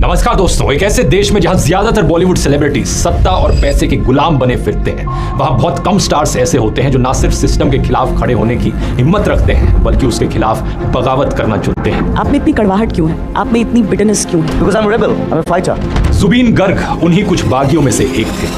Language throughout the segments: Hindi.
नमस्कार दोस्तों, एक ऐसे देश में जहां ज्यादातर बॉलीवुड सेलिब्रिटीज सत्ता और पैसे के गुलाम बने फिरते हैं, वहां बहुत कम स्टार्स ऐसे होते हैं जो ना सिर्फ सिस्टम के खिलाफ खड़े होने की हिम्मत रखते हैं बल्कि उसके खिलाफ बगावत करना चुनते हैं। आप में इतनी कड़वाहट क्यों है? आप में इतनी बिटरनेस क्यों है? Because I'm a rebel, I'm a fighter. Jubin Garg उन्हीं कुछ बागियों में से एक थे।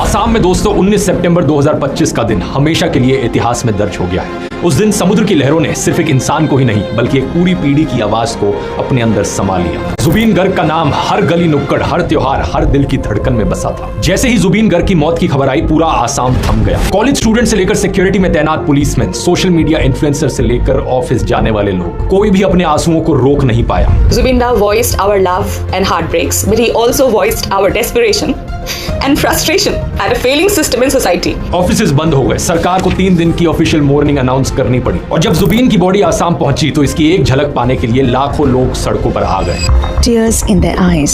आसाम में दोस्तों 19 सितंबर 2025 का दिन हमेशा के लिए इतिहास में दर्ज हो गया है। उस दिन समुद्र की लहरों ने सिर्फ एक इंसान को ही नहीं बल्कि एक पूरी पीढ़ी की आवाज को अपने अंदर समा लिया। जुबीन गर्ग का नाम हर गली नुक्कड़, हर त्योहार, हर दिल की धड़कन में बसा था। जैसे ही जुबीन गर्ग की मौत की खबर आई, पूरा आसाम थम गया। कॉलेज स्टूडेंट से लेकर सिक्योरिटी में तैनात पुलिसमैन, सोशल मीडिया इन्फ्लुएंसर से लेकर ऑफिस जाने वाले लोग, कोई भी अपने आंसुओं को रोक नहीं पाया। Zubeen Da voiced our love and heartbreaks, but he also voiced our desperation and frustration at a failing system in society. Offices बंद हो गए, सरकार को 3 दिन की ऑफिशियल मोर्निंग अनाउंस करनी पड़ी और जब जुबीन की बॉडी आसाम पहुंची तो इसकी एक झलक पाने के लिए लाखों लोग सड़कों पर आ गए। Tears in their eyes,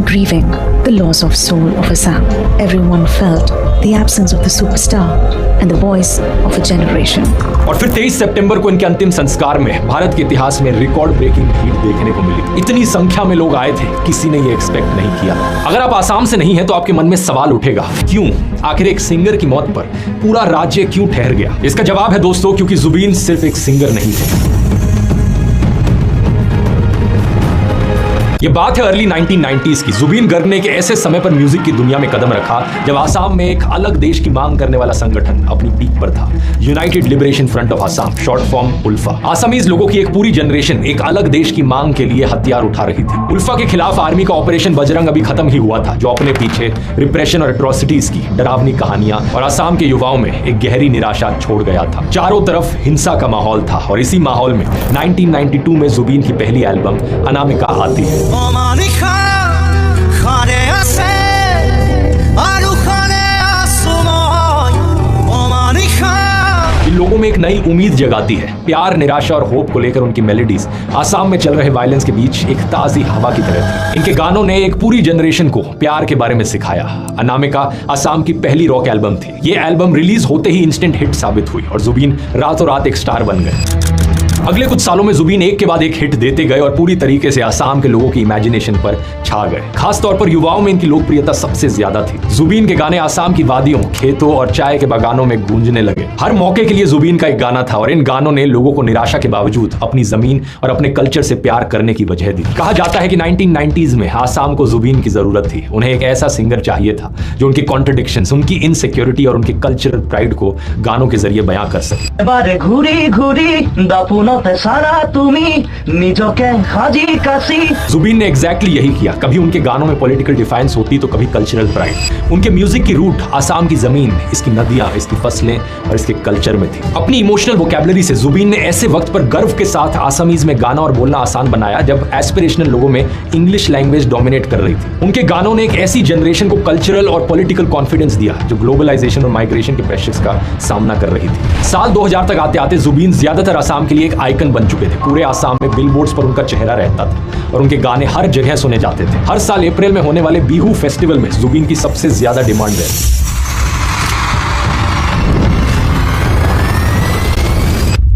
grieving the loss of soul of Assam. Everyone felt the absence of the superstar and the voice of a generation. और फिर 23 सितंबर को इनके अंतिम संस्कार में भारत के इतिहास में रिकॉर्ड ब्रेकिंग भीड़ देखने को मिली। इतनी संख्या में लोग आए थे, किसी ने ये एक्सपेक्ट नहीं किया। अगर आप आसाम से नहीं हैं तो आपके मन में सवाल उठेगा, क्यों? आखिर एक सिंगर की मौत पर पूरा राज्य क्यों ठहर गया? इसका जवाब है दोस्तों, क्योंकि जुबीन सिर्फ एक सिंगर नहीं थे। ये बात है अर्ली 1990s की। जुबीन गर्ग ने एक ऐसे समय पर म्यूजिक की दुनिया में कदम रखा जब आसाम में एक अलग देश की मांग करने वाला संगठन अपनी पीक पर था। United Liberation Front of Assam, short form ULFA. Assamese लोगों की एक पूरी जनरेशन एक अलग देश की मांग के लिए हथियार उठा रही थी। उल्फा के खिलाफ आर्मी का ऑपरेशन बजरंग अभी खत्म ही हुआ था, जो अपने पीछे रिप्रेशन और एट्रोसिटीज की डरावनी कहानियां और आसाम के युवाओं में एक गहरी निराशा छोड़ गया था। चारों तरफ हिंसा का माहौल था और इसी माहौल में 1992 में जुबीन की पहली एल्बम अनामिका आती है। लोगों में एक नई उम्मीद जगाती है। प्यार, निराशा और होप को लेकर उनकी मेलोडीज आसाम में चल रहे वायलेंस के बीच एक ताजी हवा की तरह थी। इनके गानों ने एक पूरी जनरेशन को प्यार के बारे में सिखाया। अनामिका आसाम की पहली रॉक एल्बम थी। ये एल्बम रिलीज होते ही इंस्टेंट हिट साबित हुई और जुबीन रातों रात एक स्टार बन गए। अगले कुछ सालों में जुबीन एक के बाद एक हिट देते गए और पूरी तरीके से आसाम के लोगों की इमेजिनेशन पर छा गए। खास तौर पर युवाओं में इनकी लोकप्रियता सबसे ज्यादा थी। जुबीन के गाने आसाम की वादियों, खेतों और चाय के बागानों में गूंजने लगे। हर मौके के लिए जुबीन का एक गाना था और इन गानों ने लोगों को निराशा के बावजूद अपनी जमीन और अपने कल्चर से प्यार करने की वजह दी। कहा जाता है कि 1990s में आसाम को जुबीन की जरूरत थी। उन्हें एक ऐसा सिंगर चाहिए था जो उनकी कॉन्ट्रडिक्शंस, उनकी इनसिक्योरिटी और उनके कल्चरल प्राइड को गानों के जरिए बयां कर सके। जुबीन ने एग्जैक्टली यही किया। कभी उनके गानों में पॉलिटिकल डिफाइंस होती तो कभी कल्चरल प्राइड। उनके म्यूजिक की रूट आसाम की जमीन, इसकी नदियां, इसकी फसलें और इसके कल्चर में थी। अपनी इमोशनल वोकैबुलरी से जुबीन ने ऐसे वक्त पर गर्व के साथ आसामीज में गाना और बोलना आसान बनाया जब एस्पिरेशनल लोगों में इंग्लिश लैंग्वेज डोमिनेट कर रही थी। उनके गानों ने एक ऐसी जनरेशन को कल्चरल और पॉलिटिकल कॉन्फिडेंस दिया जो ग्लोबलाइजेशन और माइग्रेशन के प्रेशर्स का सामना कर रही थी। साल 2000 तक आते आते जुबीन ज्यादातर आसाम के लिए एक आइकन बन चुके थे। पूरे आसाम में बिलबोर्ड्स पर उनका चेहरा रहता था और उनके गाने हर जगह सुने जाते थे। हर साल अप्रैल में होने वाले बिहू फेस्टिवल में जुबीन की सबसे ज्यादा डिमांड रहती।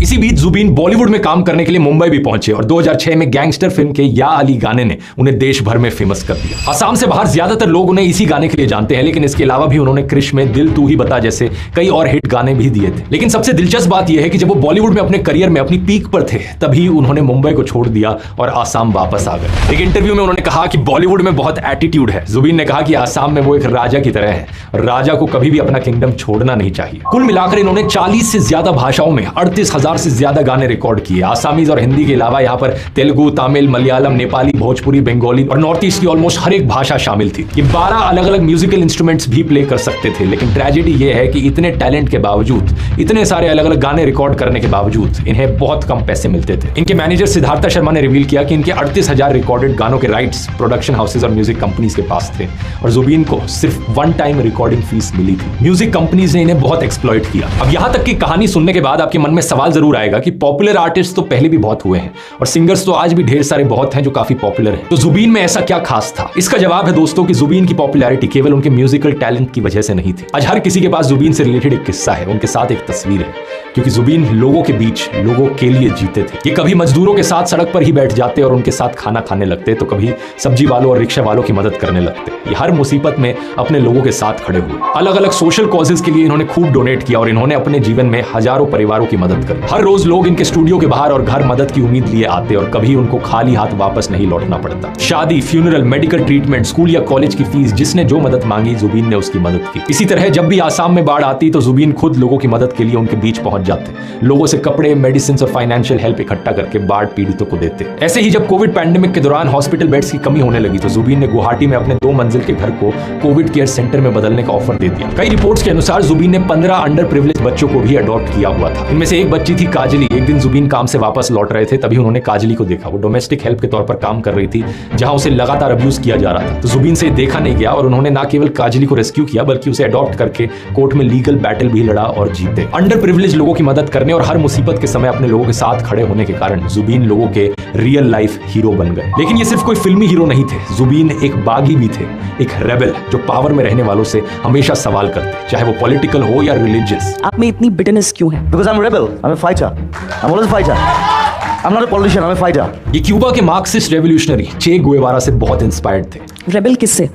इसी बीच जुबीन बॉलीवुड में काम करने के लिए मुंबई भी पहुंचे और 2006 में गैंगस्टर फिल्म के या अली गाने ने उन्हें देश भर में फेमस कर दिया। आसाम से बाहर ज्यादातर लोग उन्हें इसी गाने के लिए जानते हैं, लेकिन इसके अलावा भी उन्होंने क्रिश में दिल तू ही बता जैसे कई और हिट गाने भी दिए थे। लेकिन सबसे दिलचस्प बात यह है कि जब वो बॉलीवुड में अपने करियर में अपनी पीक पर थे, तभी उन्होंने मुंबई को छोड़ दिया और आसाम वापस आ गए। एक इंटरव्यू में उन्होंने कहा कि बॉलीवुड में बहुत एटीट्यूड है। जुबीन ने कहा कि आसाम में वो एक राजा की तरह है, राजा को कभी भी अपना किंगडम छोड़ना नहीं चाहिए। कुल मिलाकर इन्होंने 40 से ज्यादा भाषाओं में 38,000 से ज्यादा गाने रिकॉर्ड किए। आसामीज और हिंदी के अलावा यहाँ पर तेलुगु, तमिल, मलयालम, नेपाली, भोजपुरी, बंगाली और नॉर्थ ईस्ट की ऑलमोस्ट हर एक भाषा शामिल थी। ये 12 अलग अलग म्यूजिकल इंस्ट्रूमेंट्स भी प्ले कर सकते थे, लेकिन ट्रेजेडी ये है कि इतने टैलेंट के बावजूद, इतने सारे अलग अलग गाने रिकॉर्ड करने के बावजूद इन्हें बहुत कम पैसे मिलते थे। इनके मैनेजर सिद्धार्था शर्मा ने रिवील किया कि इनके 38,000 रिकॉर्डेड गानों के राइट्स प्रोडक्शन हाउसेज और म्यूजिक कंपनीज के पास थे और जुबीन को सिर्फ 1 टाइम रिकॉर्डिंग फीस मिली थी। म्यूजिक कंपनीज ने इन्हें बहुत एक्सप्लॉइट किया। अब यहाँ तक की कहानी सुनने के बाद आपके मन में सवाल जरूर आएगा कि पॉपुलर आर्टिस्ट तो पहले भी बहुत हुए हैं और सिंगर्स तो आज भी ढेर सारे बहुत हैं जो काफी पॉपुलर हैं, तो जुबीन में ऐसा क्या खास था? इसका जवाब है दोस्तों कि जुबीन की पॉपुलैरिटी केवल उनके म्यूजिकल टैलेंट की वजह से नहीं थी। आज हर किसी के पास जुबीन से रिलेटेड एक किस्सा है, उनके साथ एक तस्वीर है। क्योंकि जुबीन लोगों के बीच लोगों के लिए जीते थे। ये कभी मजदूरों के साथ सड़क पर ही बैठ जाते और उनके साथ खाना खाने लगते, तो कभी सब्जी वालों और रिक्शा वालों की मदद करने लगते। ये हर मुसीबत में अपने लोगों के साथ खड़े हुए। अलग अलग सोशल कॉजेज के लिए इन्होंने खूब डोनेट किया और इन्होंने अपने जीवन में हजारों परिवारों की मदद करी। हर रोज लोग इनके स्टूडियो के बाहर और घर मदद की उम्मीद लिए आते और कभी उनको खाली हाथ वापस नहीं लौटना पड़ता। शादी, फ्यूनरल, मेडिकल ट्रीटमेंट, स्कूल या कॉलेज की फीस, जिसने जो मदद मांगी जुबीन ने उसकी मदद की। इसी तरह जब भी आसाम में बाढ़ आती तो जुबीन खुद लोगों की मदद के लिए उनके बीच पहुंच जाते, लोगों से कपड़े, मेडिसिन और फाइनेंशियल हेल्प इकट्ठा करके बाढ़ पीड़ितों को देते। ऐसे ही जब कोविड पैंडेमिक के दौरान हॉस्पिटल बेड्स की कमी होने लगी तो जुबीन ने गुवाहाटी में अपने 2 मंजिल के घर को कोविड केयर सेंटर में बदलने का ऑफर दे दिया। कई रिपोर्ट्स के अनुसार जुबीन ने 15 अंडर प्रिविलेज बच्चों को भी अडॉप्ट किया हुआ था। इनमें से एक बच्ची थी काजली। एक दिन जुबीन काम से वापस लौट रहे थे, तभी उन्होंने काजली को देखा। वो डोमेस्टिक हेल्प के तौर पर काम कर रही थी, जहां उसे लगातार अब्यूज किया जा रहा था। तो जुबीन से देखा नहीं गया और उन्होंने ना केवल काजली को रेस्क्यू किया बल्कि उसे अडॉप्ट करके कोर्ट में लीगल बैटल भी लड़ा और जीते। अंडर प्रिविलेज लोगों की मदद करने और हर मुसीबत के समय अपने लोगों के साथ खड़े होने के कारण जुबीन लोगों के रियल लाइफ हीरो बन गए। लेकिन ये सिर्फ कोई फिल्मी हीरो नहीं थे, जुबीन एक बागी भी थे, एक रेबेल जो पावर में रहने वालों से हमेशा सवाल करते, चाहे वो पॉलिटिकल हो या रिलीजियस। आप में इतनी बिटरनेस क्यों है? Because I'm a rebel. I'm a fighter. I'm always a fighter. I'm not a politician. I'm a fighter. ये क्यूबा के मार्क्सिस्ट रेवोल्यूशनरी चे गुएवारा से बहुत इंस्पायर्ड थे। रेबेल किससे?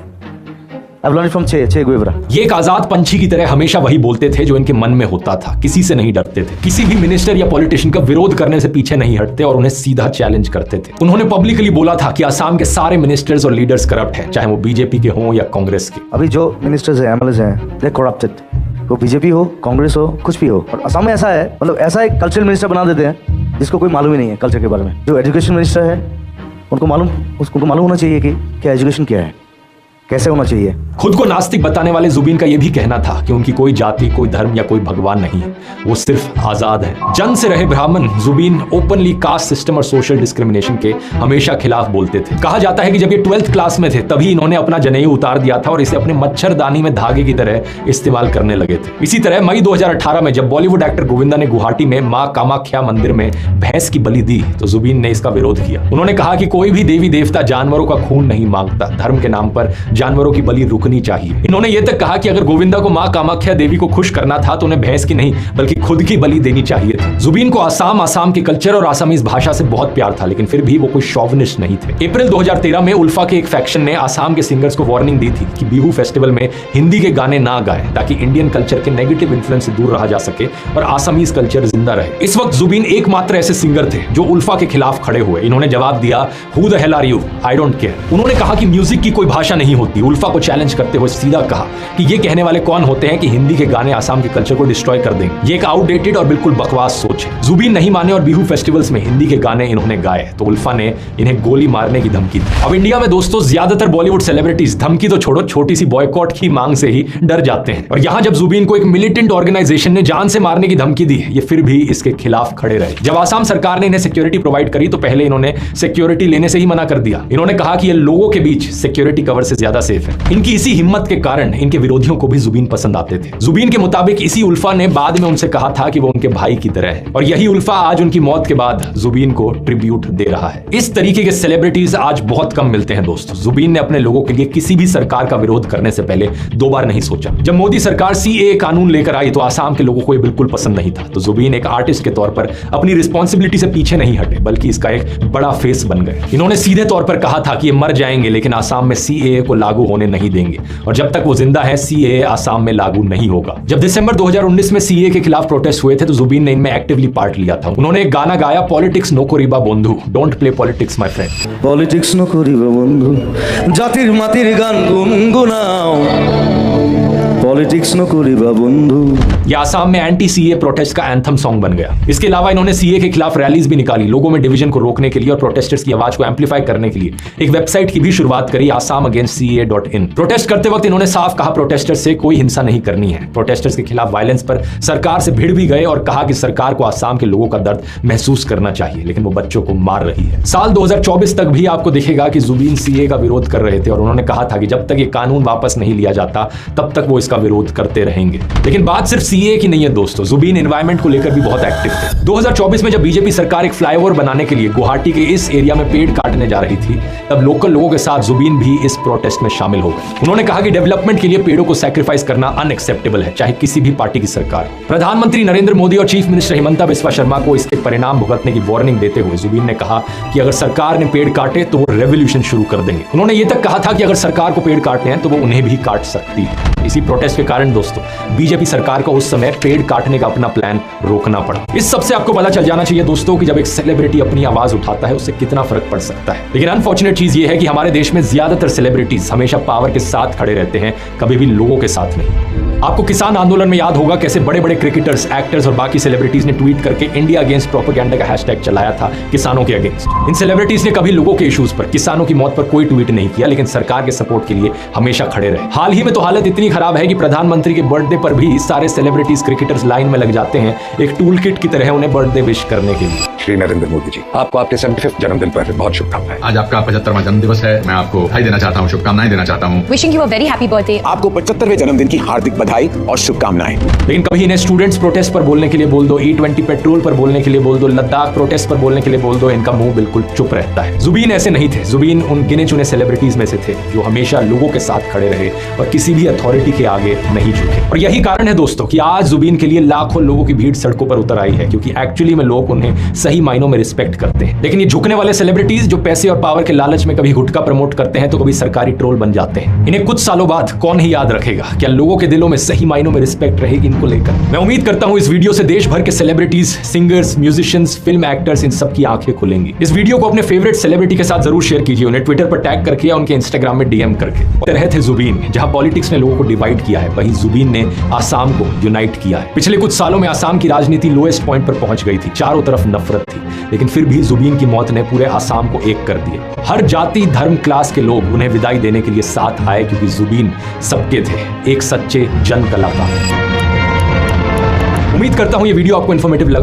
I've learned it from Che Guevara. ये एक आजाद पंछी की तरह हमेशा वही बोलते थे जो इनके मन में होता था, किसी से नहीं डरते थे, किसी भी मिनिस्टर या पॉलिटिशियन का विरोध करने से पीछे नहीं हटते और उन्हें सीधा चैलेंज करते थे। उन्होंने पब्लिकली बोला था कि असम के सारे मिनिस्टर्स और लीडर्स करप्ट हैं, चाहे वो बीजेपी के हों या कांग्रेस के। अभी जो मिनिस्टर्स हैं, एमएलएस हैं, दे करप्टेड। वो बीजेपी हो, कांग्रेस हो, कुछ भी हो। और असम में ऐसा है, मतलब ऐसा एक कल्चरल मिनिस्टर बना देते हैं जिसको कोई मालूम ही नहीं है कल्चर के बारे में। जो एजुकेशन मिनिस्टर है उनको मालूम होना चाहिए कि क्या एजुकेशन क्या है, कैसे होना चाहिए। खुद को नास्तिक बताने वाले जुबीन का यह भी कहना था कि उनकी कोई जाति, कोई धर्म या कोई भगवान नहीं है, वो सिर्फ आजाद है। जन्म से रहे ब्राह्मण, जुबीन ओपनली कास्ट सिस्टम और सोशल डिस्क्रिमिनेशन के हमेशा खिलाफ बोलते थे। कहा जाता है कि जब ये 12th क्लास में थे तभी इन्होंने अपना जनेऊ उतार दिया था और इसे अपने मच्छरदानी में धागे की तरह इस्तेमाल करने लगे थे। इसी तरह मई 2018 में जब बॉलीवुड एक्टर गोविंदा ने गुवाहाटी में मां कामाख्या मंदिर में भैंस की बलि दी तो जुबीन ने इसका विरोध किया। उन्होंने कहा कि कोई भी देवी देवता जानवरों का खून नहीं मांगता, धर्म के नाम पर जानवरों की बलि रुकनी चाहिए। इन्होंने यह तक कहा कि अगर गोविंदा को मां कामाख्या देवी को खुश करना था तो उन्हें भैंस की नहीं बल्कि खुद की बलि देनी चाहिए थी। जुबीन को आसाम के कल्चर और आसामीज भाषा से बहुत प्यार था, लेकिन फिर भी वो कोई शॉविनिस्ट नहीं थे। अप्रैल 2013 में उल्फा के एक फैक्शन ने आसाम के सिंगर्स को वार्निंग दी थी कि बिहू फेस्टिवल में हिंदी के गाने ना गाएं ताकि इंडियन कल्चर के नेगेटिव इन्फ्लुएंस से दूर रहा जा सके और आसामीज कल्चर जिंदा रहे। इस वक्त जुबीन एकमात्र ऐसे सिंगर थे जो उल्फा के खिलाफ खड़े हुए। इन्होंने जवाब दिया, who the hell are you, I don't care. उन्होंने कहा कि म्यूजिक की कोई भाषा नहीं होती। उल्फा को चैलेंज करते हुए सीधा कहा कि ये कहने वाले कौन होते हैं कि हिंदी के गाने आसाम के कल्चर को डिस्ट्रॉय कर देंगे। ये एक आउटडेटेड और बिल्कुल बकवास सोच है। जुबीन नहीं माने और बिहू फेस्टिवल्स में हिंदी के गाने इन्होंने गाए तो उल्फा ने इन्हें गोली मारने की धमकी दी। अब इंडिया में दोस्तों ज्यादातर बॉलीवुड सेलिब्रिटीज धमकी तो छोड़ो, छोटी सी बॉयकॉट की मांग से ही डर जाते हैं। और यहां जब जुबीन को एक मिलिटेंट ऑर्गेनाइजेशन ने जान से मारने की धमकी दी, ये फिर भी इसके खिलाफ खड़े रहे। जब आसाम सरकार ने इन्हें सिक्योरिटी प्रोवाइड करी तो पहले इन्होंने सिक्योरिटी लेने से ही मना कर दिया। इन्होंने कहा कि ये लोगों के बीच सिक्योरिटी कवर से ज्यादा सेफ है। इनकी इसी हिम्मत के कारण इनके विरोधियों को भी जुबीन पसंद आते थे। जुबीन के मुताबिक इसी उल्फा ने बाद में उनसे कहा था कि वो उनके भाई की तरह है और यही उल्फा आज उनकी मौत के बाद जुबीन को ट्रिब्यूट दे रहा है। इस तरीके के सेलिब्रिटीज आज बहुत कम मिलते हैं दोस्तों। जुबीन ने अपने लोगों के लिए किसी भी सरकार का विरोध करने से पहले 2 बार नहीं सोचा। जब मोदी सरकार CAA कानून लेकर आई तो आसाम के लोगों को ये बिल्कुल पसंद नहीं था, तो जुबीन एक आर्टिस्ट के तौर पर अपनी रिस्पॉन्सिबिलिटी से पीछे नहीं हटे बल्कि इसका एक बड़ा फेस बन गए। इन्होंने सीधे तौर पर कहा था कि ये मर जाएंगे लेकिन आसाम में CAA को लागू होने नहीं देंगे और जब तक वो जिंदा है CAA आसाम में लागू नहीं होगा। जब दिसंबर 2019 में CAA के खिलाफ प्रोटेस्ट हुए थे तो जुबीन ने इनमें एक्टिवली पार्ट लिया था। उन्होंने एक गाना गाया, पॉलिटिक्स नो करिबा बंधु, don't play politics my friend. Politics नो करिबा बंधु, जातिर मातिर गान गुनगुनाओ, पॉलिटिक्स नो करिबा बंधु। यह आसाम में एंटी CAA प्रोटेस्ट का एंथम सॉन्ग बन गया। इसके अलावा इन्होंने CAA के खिलाफ रैलीज भी निकाली, लोगों में डिवीजन को रोकने के लिए और प्रोटेस्टर्स की आवाज को एम्पलीफाई करने के लिए एक वेबसाइट की भी शुरुआत करी, assam-against-CAA.in। प्रोटेस्ट करते वक्त इन्होंने साफ कहा प्रोटेस्टर्स से कोई हिंसा नहीं करनी है। प्रोटेस्टर्स के खिलाफ वायलेंस पर सरकार से भिड़ भी गए और कहा कि सरकार को आसाम के लोगों का दर्द महसूस करना चाहिए, लेकिन वो बच्चों को मार रही है। साल 2024 तक भी आपको दिखेगा कि जुबीन CAA का विरोध कर रहे थे और उन्होंने कहा था कि जब तक ये कानून वापस नहीं लिया जाता तब तक वो इसका विरोध करते रहेंगे। लेकिन बात सिर्फ सीए की नहीं है दोस्तों, जुबीन एनवायरमेंट को लेकर भी बहुत एक्टिव थे। 2024 में जब बीजेपी सरकार एक फ्लाईओवर बनाने के लिए गुवाहाटी के इस एरिया में पेड़ काटने जा रही थी, तब लोकल लोगों के साथ जुबीन भी इस प्रोटेस्ट में शामिल हो गए। उन्होंने कहा कि डेवलपमेंट के लिए पेड़ों को सैक्रिफाइस करना अनएक्सेप्टेबल है, चाहे किसी भी पार्टी की सरकार। प्रधानमंत्री नरेंद्र मोदी और चीफ मिनिस्टर हिमंता बिस्वा शर्मा को इसके परिणाम भुगतने की वार्निंग देते हुए जुबीन ने कहा कि अगर सरकार ने पेड़ काटे तो वो रेवोल्यूशन शुरू कर देंगे। उन्होंने ये तक कहा था कि अगर सरकार को पेड़ काटने हैं तो वो उन्हें भी काट सकती है। इसी प्रोटेस्ट के कारण दोस्तों बीजेपी सरकार को उस समय पेड़ काटने का अपना प्लान रोकना पड़ा। इस सबसे आपको पता चल जाना चाहिए दोस्तों कि जब एक सेलिब्रिटी अपनी आवाज उठाता है उससे कितना फर्क पड़ सकता है। लेकिन अनफॉर्चुनेट चीज ये है कि हमारे देश में ज्यादातर सेलिब्रिटीज हमेशा पावर के साथ खड़े रहते हैं, कभी भी लोगों के साथ नहीं। आपको किसान आंदोलन में याद होगा कैसे बड़े बड़े क्रिकेटर्स, एक्टर्स और बाकी सेलिब्रिटीज ने ट्वीट करके इंडिया अगेंस्ट प्रोपेगेंडा का हैशटैग चलाया था किसानों के अगेंस्ट। इन सेलिब्रिटीज ने कभी लोगों के इश्यूज पर, किसानों की मौत पर कोई ट्वीट नहीं किया, लेकिन सरकार के सपोर्ट के लिए हमेशा खड़े रहे। हाल ही में तो हालत इतनी खराब है कि प्रधानमंत्री के बर्थडे पर भी सारे सेलिब्रिटीज, क्रिकेटर्स लाइन में लग जाते हैं एक टूल किट की तरह उन्हें बर्थडे विश करने के लिए। श्री नरेंद्र मोदी जी, आपको आपके 75वें जन्मदिन पर बहुत शुभकामनाएं। आज आपका 75वां जन्मदिवस है, मैं आपको बधाई देना चाहता हूँ, शुभकामनाएं देना चाहता हूँ। Wishing you a very happy birthday. आपको 75वें जन्मदिन की हार्दिक बधाई और शुभकामनाएं। लेकिन कभी इन्हें स्टूडेंट्स प्रोटेस्ट पर बोलने के लिए बोल दो, E20 पेट्रोल पर बोलने के लिए बोल दो, लद्दाख प्रोटेस्ट पर बोलने के लिए बोल दो, इनका मुंह बिल्कुल चुप रहता है। जुबीन ऐसे नहीं थे। जुबीन उन गिने चुने सेलिब्रिटीज में से थे जो हमेशा लोगों के साथ खड़े रहे और किसी भी अथॉरिटी के आगे नहीं झुके। और यही कारण है दोस्तों कि आज जुबीन के लिए लाखों लोगों की भीड़ सड़कों पर उतर आई है, क्योंकि एक्चुअली में लोग उन्हें सही मायनों में रिस्पेक्ट करते हैं। लेकिन ये झुकने वाले सेलिब्रिटीज जो पैसे और पावर के लालच में कभी गुटखा प्रमोट करते हैं तो कभी सरकारी ट्रोल बन जाते हैं। इन्हें कुछ सालों बाद कौन ही याद रखेगा? क्या लोगों के दिलों में सही मायनों में रिस्पेक्ट रहेगी इनको लेकर? मैं उम्मीद करता हूं इस वीडियो से देश भर के celebrities, singers, musicians, film actors, इन सब की आंखें खुलेंगी। इस वीडियो को अपने फेवरेट सेलिब्रिटी के साथ जरूर शेयर कीजिए, उन्हें ट्विटर पर टैग करके या उनके इंस्टाग्राम में डीएम करके। तरह थे जुबीन, जहां पॉलिटिक्स ने लोगों को डिवाइड किया है, वहीं जुबीन ने आसाम को यूनाइट किया है। पिछले कुछ सालों में आसाम की राजनीति लोएस्ट पॉइंट पर पहुंच गई थी, चारों तरफ नफरत थी, लेकिन फिर भी जुबीन की मौत ने पूरे आसाम को एक कर दिया। हर जाति, धर्म, क्लास के लोग उन्हें विदाई देने के लिए साथ आए, क्योंकि जुबीन सबके थे, एक सच्चे जन कलाकार। उम्मीद करता हूं ये वीडियो आपको इन्फॉर्मेटिव लगा।